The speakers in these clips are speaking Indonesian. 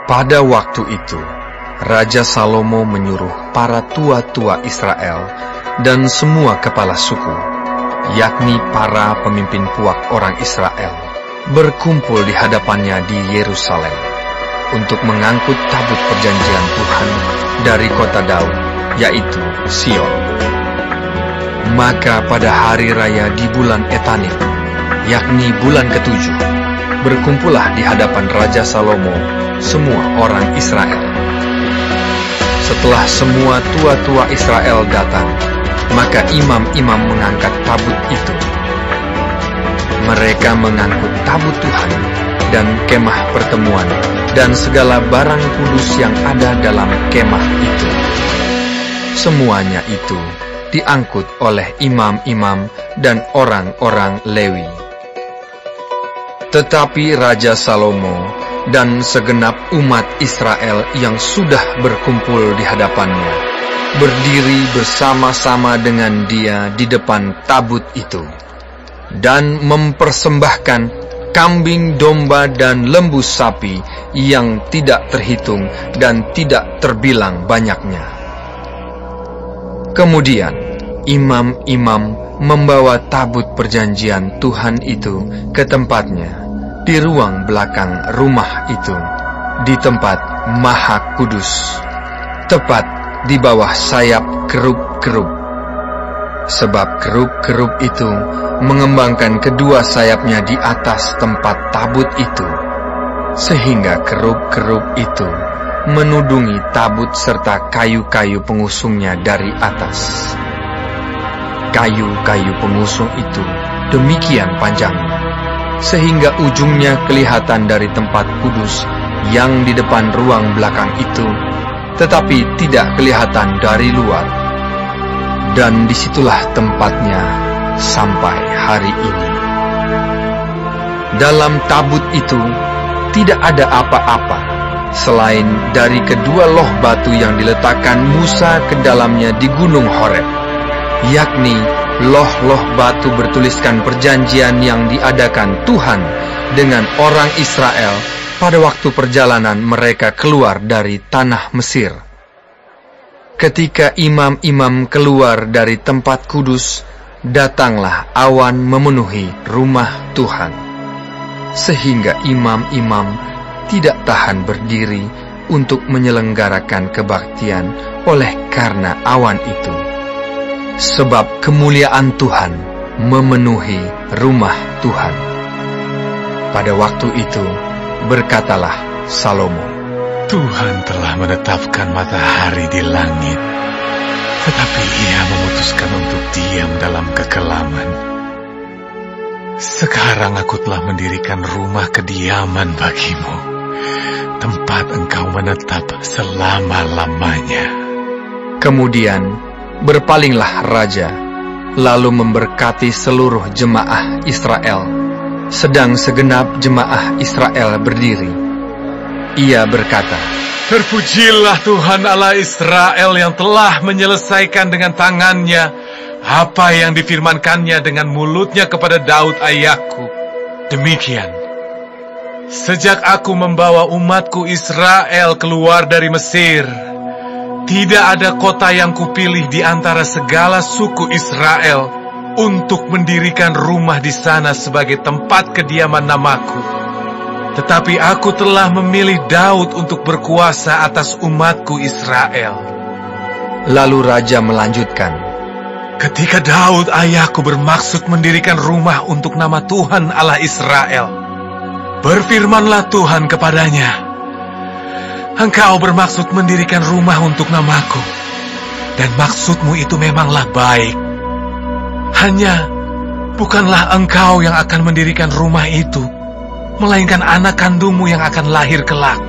Pada waktu itu, Raja Salomo menyuruh para tua-tua Israel dan semua kepala suku, yakni para pemimpin puak orang Israel, berkumpul di hadapannya di Yerusalem untuk mengangkut tabut perjanjian Tuhan dari kota Daud, yaitu Sion. Maka pada hari raya di bulan Etanim, yakni bulan ke-7, berkumpullah di hadapan Raja Salomo semua orang Israel. Setelah semua tua-tua Israel datang, maka imam-imam mengangkat tabut itu. Mereka mengangkut tabut Tuhan dan kemah pertemuan dan segala barang kudus yang ada dalam kemah itu. Semuanya itu diangkut oleh imam-imam dan orang-orang Lewi. Tetapi Raja Salomo dan segenap umat Israel yang sudah berkumpul di hadapannya berdiri bersama-sama dengan dia di depan tabut itu, dan mempersembahkan kambing, domba, dan lembu sapi yang tidak terhitung dan tidak terbilang banyaknya. Kemudian imam-imam membawa tabut perjanjian Tuhan itu ke tempatnya di ruang belakang rumah itu, di tempat Maha Kudus, tepat di bawah sayap kerub-kerub. Sebab kerub-kerub itu mengembangkan kedua sayapnya di atas tempat tabut itu, sehingga kerub-kerub itu menudungi tabut serta kayu-kayu pengusungnya dari atas. Kayu-kayu pengusung itu demikian panjangnya, sehingga ujungnya kelihatan dari tempat kudus yang di depan ruang belakang itu, tetapi tidak kelihatan dari luar. Dan disitulah tempatnya sampai hari ini. Dalam tabut itu tidak ada apa-apa selain dari kedua loh batu yang diletakkan Musa ke dalamnya di Gunung Horeb, yakni loh-loh batu bertuliskan perjanjian yang diadakan Tuhan dengan orang Israel pada waktu perjalanan mereka keluar dari tanah Mesir. Ketika imam-imam keluar dari tempat kudus, datanglah awan memenuhi rumah Tuhan, sehingga imam-imam tidak tahan berdiri untuk menyelenggarakan kebaktian oleh karena awan itu. Sebab kemuliaan Tuhan memenuhi rumah Tuhan. Pada waktu itu berkatalah Salomo, Tuhan telah menetapkan matahari di langit, tetapi Ia memutuskan untuk diam dalam kekelaman. Sekarang aku telah mendirikan rumah kediaman bagimu, tempat engkau menetap selama-lamanya. Kemudian berpalinglah raja, lalu memberkati seluruh jemaah Israel, sedang segenap jemaah Israel berdiri. Ia berkata, Terpujilah Tuhan Allah Israel yang telah menyelesaikan dengan tangannya apa yang difirmankannya dengan mulutnya kepada Daud ayahku. Demikian, sejak aku membawa umatku Israel keluar dari Mesir, tidak ada kota yang kupilih di antara segala suku Israel untuk mendirikan rumah di sana sebagai tempat kediaman namaku. Tetapi aku telah memilih Daud untuk berkuasa atas umatku Israel. Lalu raja melanjutkan, Ketika Daud ayahku bermaksud mendirikan rumah untuk nama Tuhan Allah Israel, berfirmanlah Tuhan kepadanya, Engkau bermaksud mendirikan rumah untuk namaku, dan maksudmu itu memanglah baik. Hanya bukanlah engkau yang akan mendirikan rumah itu, melainkan anak kandungmu yang akan lahir kelak.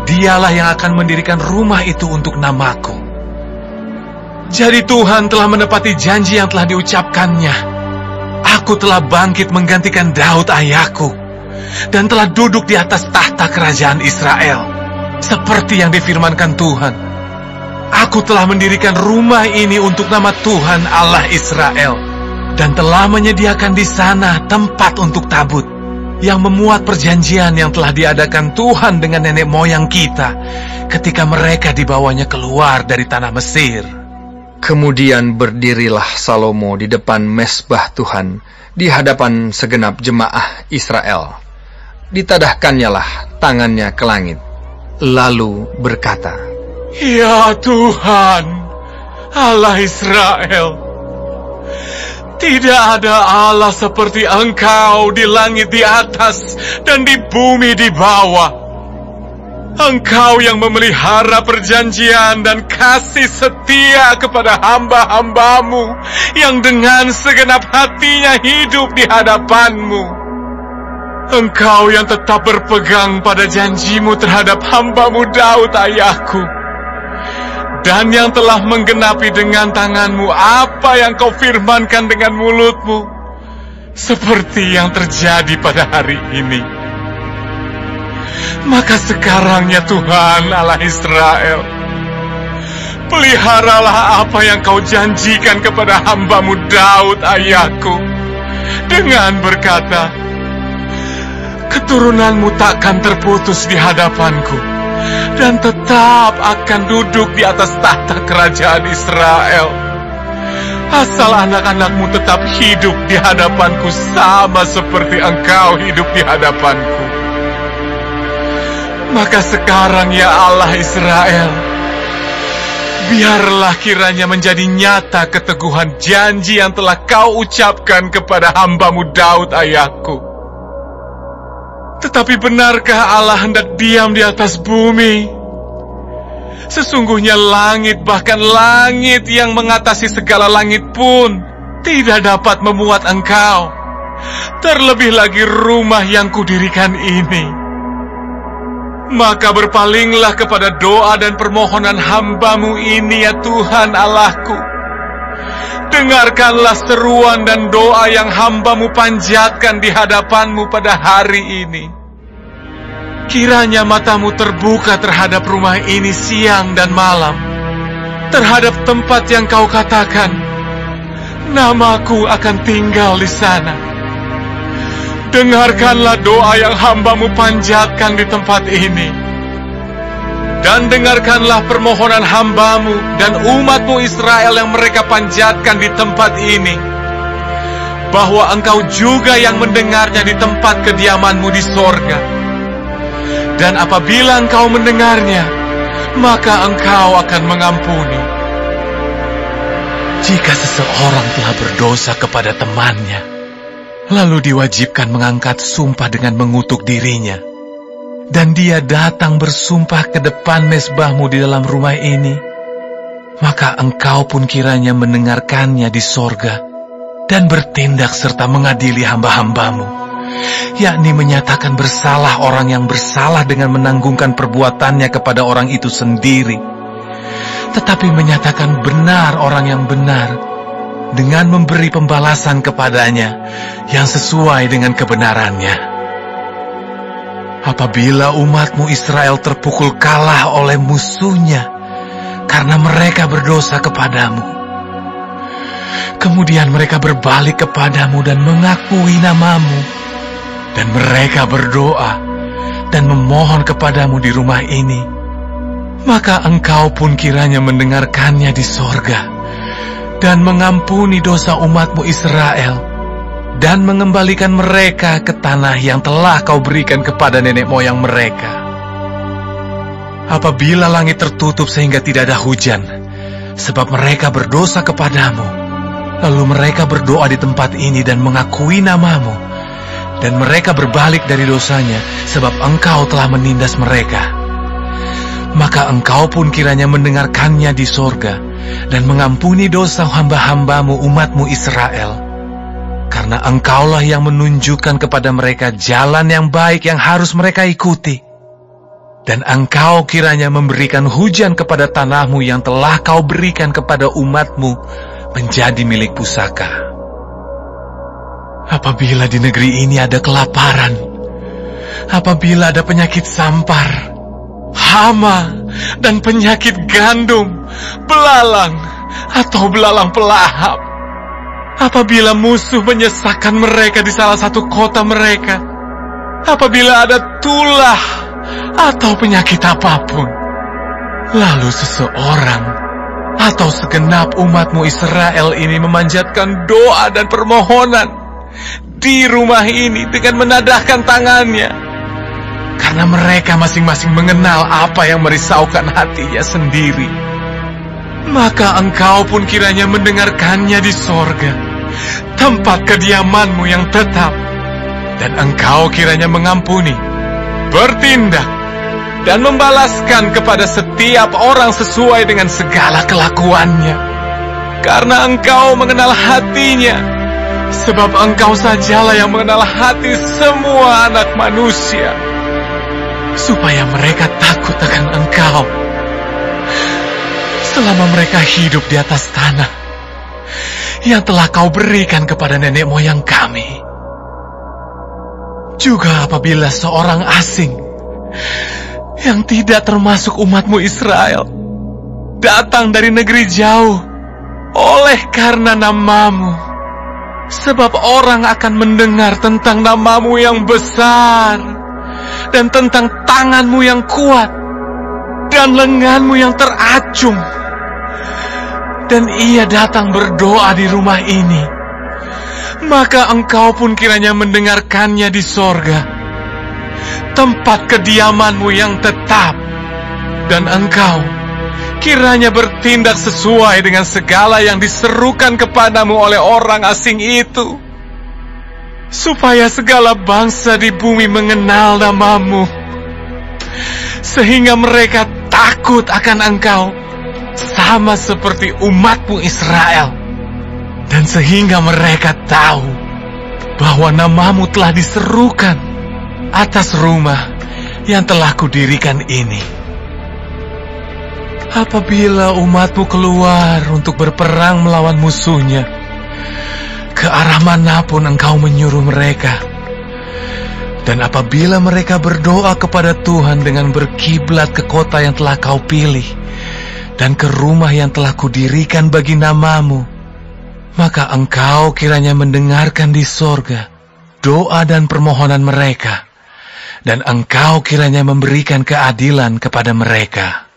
Dialah yang akan mendirikan rumah itu untuk namaku. Jadi Tuhan telah menepati janji yang telah diucapkannya. Aku telah bangkit menggantikan Daud ayahku, dan telah duduk di atas tahta kerajaan Israel, seperti yang difirmankan Tuhan. Aku telah mendirikan rumah ini untuk nama Tuhan Allah Israel, dan telah menyediakan di sana tempat untuk tabut, yang memuat perjanjian yang telah diadakan Tuhan dengan nenek moyang kita ketika mereka dibawanya keluar dari tanah Mesir. Kemudian berdirilah Salomo di depan mezbah Tuhan di hadapan segenap jemaah Israel. Ditadahkannyalah tangannya ke langit, lalu berkata, "Ya Tuhan, Allah Israel, tidak ada Allah seperti Engkau di langit di atas dan di bumi di bawah. Engkau yang memelihara perjanjian dan kasih setia kepada hamba-hambamu yang dengan segenap hatinya hidup di hadapan-Mu. Engkau yang tetap berpegang pada janji-Mu terhadap hamba-Mu Daud ayahku, dan yang telah menggenapi dengan tangan-Mu apa yang Kau firmankan dengan mulut-Mu, seperti yang terjadi pada hari ini. Maka sekarang ya Tuhan Allah Israel, peliharalah apa yang Kau janjikan kepada hamba-Mu Daud ayahku, dengan berkata, keturunan-Mu takkan terputus di hadapanku, dan tetap akan duduk di atas tahta kerajaan Israel, asal anak-anak-Mu tetap hidup di hadapanku sama seperti Engkau hidup di hadapanku. Maka sekarang ya Allah Israel, biarlah kiranya menjadi nyata keteguhan janji yang telah Kau ucapkan kepada hamba-Mu Daud ayahku. Tetapi benarkah Allah hendak diam di atas bumi? Sesungguhnya langit, bahkan langit yang mengatasi segala langit pun tidak dapat memuat Engkau. Terlebih lagi rumah yang kudirikan ini. Maka berpalinglah kepada doa dan permohonan hamba-Mu ini ya Tuhan Allahku. Dengarkanlah seruan dan doa yang hamba-Mu panjatkan di hadapan-Mu pada hari ini. Kiranya mata-Mu terbuka terhadap rumah ini siang dan malam, terhadap tempat yang Kau katakan, namaku akan tinggal di sana. Dengarkanlah doa yang hamba-Mu panjatkan di tempat ini. Dan dengarkanlah permohonan hamba-Mu dan umat-Mu Israel yang mereka panjatkan di tempat ini, bahwa Engkau juga yang mendengarnya di tempat kediaman-Mu di sorga. Dan apabila Engkau mendengarnya, maka Engkau akan mengampuni. Jika seseorang telah berdosa kepada temannya, lalu diwajibkan mengangkat sumpah dengan mengutuk dirinya, dan dia datang bersumpah ke depan mezbah-Mu di dalam rumah ini, maka Engkau pun kiranya mendengarkannya di sorga, dan bertindak serta mengadili hamba-hamba-Mu, yakni menyatakan bersalah orang yang bersalah dengan menanggungkan perbuatannya kepada orang itu sendiri, tetapi menyatakan benar orang yang benar, dengan memberi pembalasan kepadanya yang sesuai dengan kebenarannya. Apabila umat-Mu Israel terpukul kalah oleh musuhnya karena mereka berdosa kepadamu, kemudian mereka berbalik kepadamu dan mengakui nama-Mu, dan mereka berdoa dan memohon kepadamu di rumah ini, maka Engkau pun kiranya mendengarkannya di sorga, dan mengampuni dosa umat-Mu Israel, dan mengembalikan mereka ke tanah yang telah Kau berikan kepada nenek moyang mereka. Apabila langit tertutup sehingga tidak ada hujan, sebab mereka berdosa kepadamu, lalu mereka berdoa di tempat ini dan mengakui nama-Mu, dan mereka berbalik dari dosanya, sebab Engkau telah menindas mereka, maka Engkau pun kiranya mendengarkannya di sorga, dan mengampuni dosa hamba-hamba-Mu umat-Mu Israel, karena Engkaulah yang menunjukkan kepada mereka jalan yang baik yang harus mereka ikuti, dan Engkau kiranya memberikan hujan kepada tanah-Mu yang telah Kau berikan kepada umat-Mu menjadi milik pusaka. Apabila di negeri ini ada kelaparan, apabila ada penyakit sampar, hama, dan penyakit gandum, belalang, atau belalang pelahap, apabila musuh menyesakkan mereka di salah satu kota mereka, apabila ada tulah atau penyakit apapun, lalu seseorang atau segenap umatmu Israel ini memanjatkan doa dan permohonan di rumah ini dengan menadahkan tangannya, karena mereka masing-masing mengenal apa yang merisaukan hatinya sendiri, maka engkau pun kiranya mendengarkannya di sorga, tempat kediamanmu yang tetap, dan engkau kiranya mengampuni, bertindak, dan membalaskan kepada setiap orang sesuai dengan segala kelakuannya, karena engkau mengenal hatinya, sebab engkau sajalah yang mengenal hati semua anak manusia, supaya mereka takut akan engkau selama mereka hidup di atas tanah yang telah kau berikan kepada nenek moyang kami. Juga apabila seorang asing yang tidak termasuk umatmu Israel datang dari negeri jauh oleh karena namamu, sebab orang akan mendengar tentang namamu yang besar dan tentang tanganmu yang kuat dan lenganmu yang teracung, dan ia datang berdoa di rumah ini, maka engkau pun kiranya mendengarkannya di sorga, tempat kediamanmu yang tetap, dan engkau kiranya bertindak sesuai dengan segala yang diserukan kepadamu oleh orang asing itu, supaya segala bangsa di bumi mengenal namamu, sehingga mereka takut akan engkau, sama seperti umatmu Israel, dan sehingga mereka tahu bahwa namamu telah diserukan atas rumah yang telah kudirikan ini. Apabila umatmu keluar untuk berperang melawan musuhnya, ke arah manapun engkau menyuruh mereka, dan apabila mereka berdoa kepada Tuhan dengan berkiblat ke kota yang telah kau pilih, dan ke rumah yang telah kudirikan bagi namamu, maka engkau kiranya mendengarkan di sorga doa dan permohonan mereka, dan engkau kiranya memberikan keadilan kepada mereka.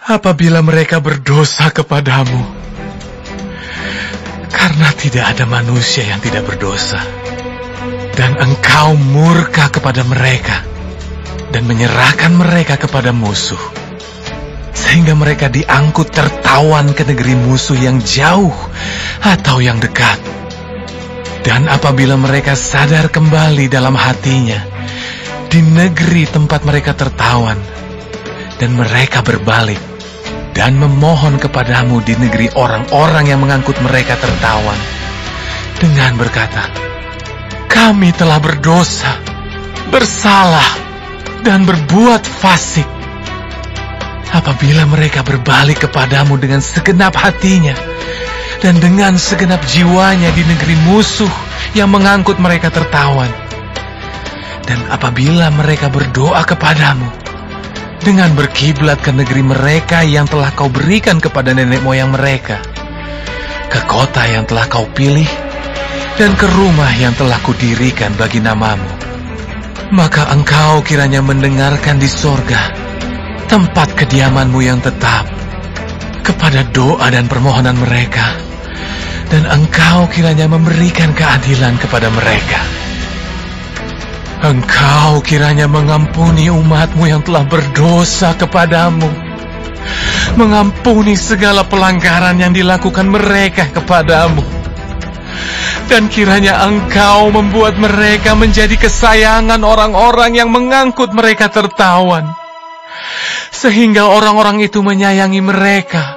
Apabila mereka berdosa kepadamu, karena tidak ada manusia yang tidak berdosa, dan engkau murka kepada mereka dan menyerahkan mereka kepada musuh, sehingga mereka diangkut tertawan ke negeri musuh yang jauh atau yang dekat. Dan apabila mereka sadar kembali dalam hatinya di negeri tempat mereka tertawan, dan mereka berbalik dan memohon kepadamu di negeri orang-orang yang mengangkut mereka tertawan, dengan berkata, kami telah berdosa, bersalah, dan berbuat fasik. Apabila mereka berbalik kepadamu dengan segenap hatinya dan dengan segenap jiwanya di negeri musuh yang mengangkut mereka tertawan, dan apabila mereka berdoa kepadamu dengan berkiblat ke negeri mereka yang telah kau berikan kepada nenek moyang mereka, ke kota yang telah kau pilih, dan ke rumah yang telah kudirikan bagi namamu, maka engkau kiranya mendengarkan di sorga, tempat kediamanmu yang tetap, kepada doa dan permohonan mereka, dan engkau kiranya memberikan keadilan kepada mereka. Engkau kiranya mengampuni umatmu yang telah berdosa kepadamu, mengampuni segala pelanggaran yang dilakukan mereka kepadamu, dan kiranya engkau membuat mereka menjadi kesayangan orang-orang yang mengangkut mereka tertawan, sehingga orang-orang itu menyayangi mereka,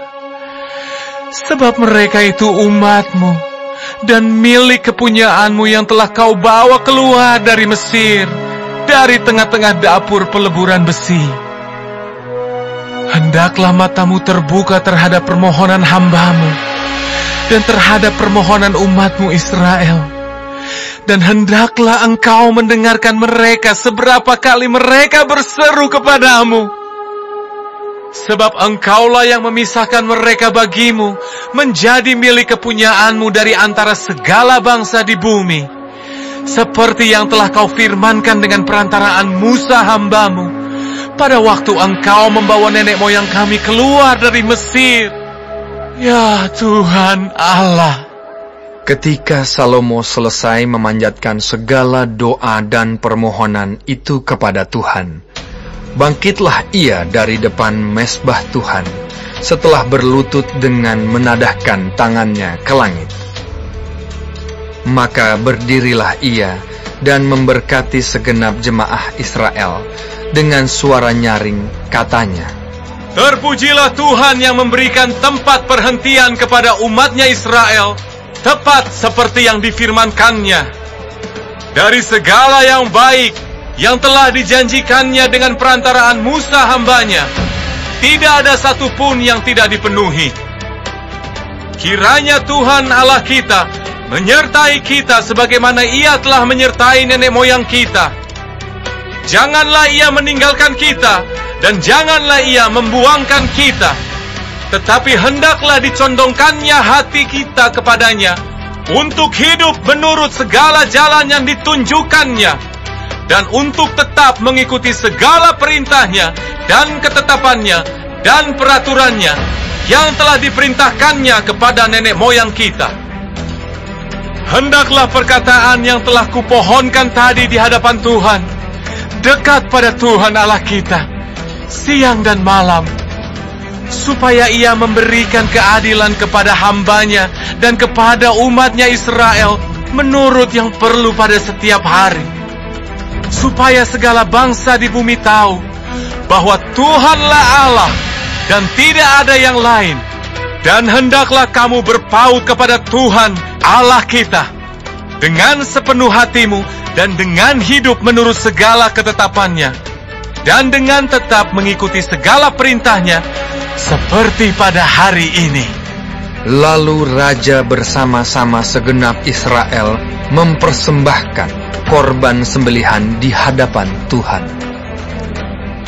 sebab mereka itu umatmu dan milik kepunyaanmu yang telah kau bawa keluar dari Mesir, dari tengah-tengah dapur peleburan besi. Hendaklah matamu terbuka terhadap permohonan hambamu dan terhadap permohonan umatmu Israel, dan hendaklah engkau mendengarkan mereka seberapa kali mereka berseru kepadamu. Sebab engkaulah yang memisahkan mereka bagimu menjadi milik kepunyaanmu dari antara segala bangsa di bumi, seperti yang telah kau firmankan dengan perantaraan Musa hamba-Mu, pada waktu Engkau membawa nenek moyang kami keluar dari Mesir. Ya Tuhan Allah. Ketika Salomo selesai memanjatkan segala doa dan permohonan itu kepada Tuhan, bangkitlah ia dari depan mezbah Tuhan, setelah berlutut dengan menadahkan tangannya ke langit. Maka berdirilah ia dan memberkati segenap jemaah Israel dengan suara nyaring, katanya, Terpujilah Tuhan yang memberikan tempat perhentian kepada umatnya Israel, tepat seperti yang difirmankannya. Dari segala yang baik yang telah dijanjikannya dengan perantaraan Musa hambanya, tidak ada satupun yang tidak dipenuhi. Kiranya Tuhan Allah kita menyertai kita sebagaimana Ia telah menyertai nenek moyang kita. Janganlah Ia meninggalkan kita, dan janganlah Ia membuangkan kita, tetapi hendaklah dicondongkannya hati kita kepadanya, untuk hidup menurut segala jalan yang ditunjukkannya, dan untuk tetap mengikuti segala perintahnya, dan ketetapannya, dan peraturannya, yang telah diperintahkannya kepada nenek moyang kita. Hendaklah perkataan yang telah kupohonkan tadi di hadapan Tuhan, dekat pada Tuhan Allah kita, siang dan malam, supaya Ia memberikan keadilan kepada hambanya dan kepada umatnya Israel menurut yang perlu pada setiap hari, supaya segala bangsa di bumi tahu bahwa Tuhanlah Allah dan tidak ada yang lain. Dan hendaklah kamu berpaut kepada Tuhan Allah kita dengan sepenuh hatimu dan dengan hidup menurut segala ketetapannya, dan dengan tetap mengikuti segala perintahnya seperti pada hari ini. Lalu raja bersama-sama segenap Israel mempersembahkan korban sembelihan di hadapan Tuhan.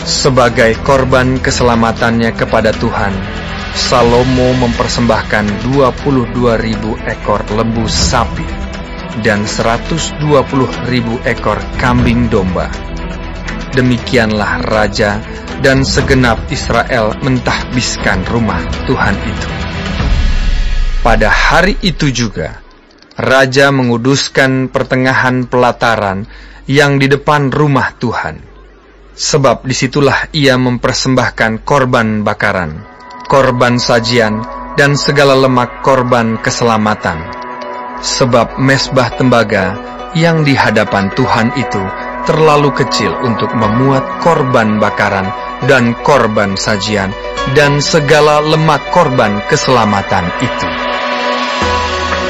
Sebagai korban keselamatannya kepada Tuhan, Salomo mempersembahkan 22.000 ekor lembu sapi dan 120.000 ekor kambing domba. Demikianlah raja dan segenap Israel mentahbiskan rumah Tuhan itu. Pada hari itu juga, raja menguduskan pertengahan pelataran yang di depan rumah Tuhan, sebab disitulah ia mempersembahkan korban bakaran, korban sajian, dan segala lemak korban keselamatan. Sebab mezbah tembaga yang di hadapan Tuhan itu terlalu kecil untuk memuat korban bakaran dan korban sajian dan segala lemak korban keselamatan itu.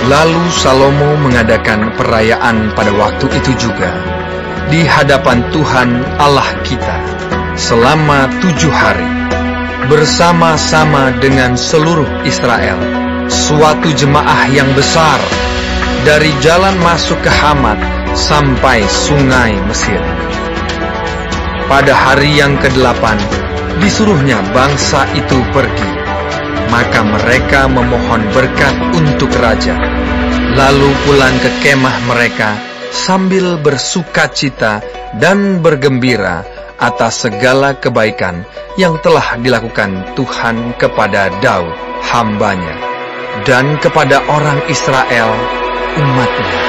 Lalu Salomo mengadakan perayaan pada waktu itu juga di hadapan Tuhan Allah kita selama 7 hari, bersama-sama dengan seluruh Israel, suatu jemaah yang besar, dari jalan masuk ke Hamat sampai sungai Mesir. Pada hari yang ke-8, disuruhnya bangsa itu pergi. Maka mereka memohon berkat untuk raja, lalu pulang ke kemah mereka sambil bersukacita dan bergembira atas segala kebaikan yang telah dilakukan Tuhan kepada Daud, hambanya, dan kepada orang Israel, umatnya.